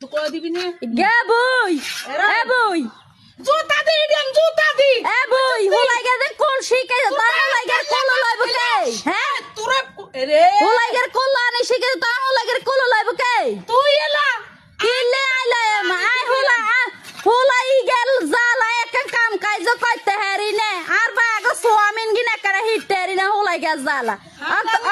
তুই কই দিবি না গে বই এ বই জুতা দি দিম জুতা দি এ বই হোলাই গে কলসি কে তার লাগে কল লাইব কে হ্যাঁ তোরে রে হোলাই গে কল আনি শিখে তার লাগে কল লাইব কে তুই এলা কিলে আইলে আই হোলাই গেল জালা এক কাম কাজ করতে হারি নে আর বাগ সোয়ামিন গিনা করে হিটেরি না হোলাই গে জালা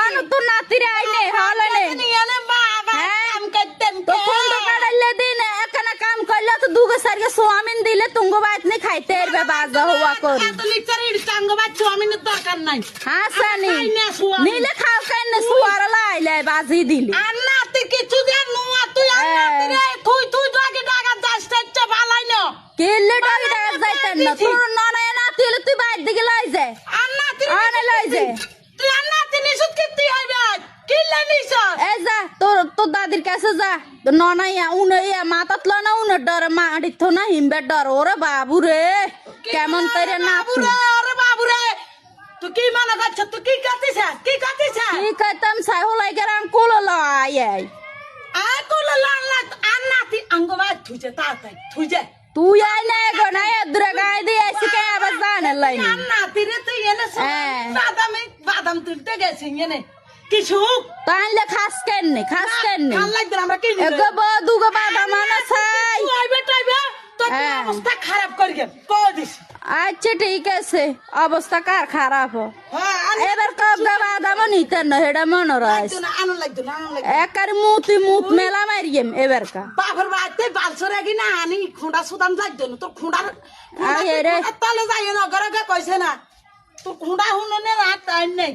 আন তো নাতিরে আইনে হলে নে নিয়ানে বাবা কাম করতেন তো কোন কাটাইলে দিন একনা কাম করলে তো দুগো সারিয়ে সোয়ামিন দিলে তুঙ্গো বাত নে খাইতে এরবে বাজা হওয়া করি এত লিটার ইড় কাঙ্গ বাচ্চা আমিনের দরকার নাই হাসানি নিলে খাও কেন সুয়ার লাইলে বাজি দিলি আর না তুই কিছু দেন নুয়া তুই আর নাতি রে তুই তুই লাগে টাকা দাস টাচ্চা ভালাই না কেলে ডাকি ডাকা যাইতেন না তোর ননায় নাতি হলে তুই বাইর দিকে লই যায় আর নাতি আনে লই যায় তুই আর নাতি নিশুত কিতি হইবে কিল্লা নিছ এ যা তোর দাদির কাছে যা ননাইয়া উনাইয়া মাথাত ল না উনার ডরে মাটির থো না হিমবের ডর ওরে বাবু রে কেমন তাইরে না বাবুরে আরে বাবুরে তুই কি মনে করছ তুই কি করতিস কি কি কইতাম সাই হলাই গরাম কোলো লয় আয় কোলা লাল আর নাতি আঙ্গবা থুইছে তাড়াতাড়ি থুইছে তুই আই না গো না এদরে গাই দিয়ে আসি কে আবার জানে লাইনি আর নাতি রে তুই এনে বাদাম তুলতে গেছি এনে কিছু তাইলে খাস কেনে ভাল লাগবে আমরা কি এগো দুগো বাবা মানা চাই তুই আইবে টাইবে তোর অবস্থা খারাপ করি গে কই দিস আচ্ছা ঠিক আছে অবস্থা কার খারাপ হ্যাঁ এবার কব বাদাম নিতে না হেডা মনে রাইস আনন্দ লাগতো না আনন্দ লাগতো একার মুত মেলা মারিয়েম এবার কা বাপের বাড়িতে বালসরে কি না আনি খুঁড়া সুদাম লাগতো না তোর খুঁড়ার আরে তালে যাই না ঘরে কইছে না তোর খুঁড়া হুননে রাত টাইম নেই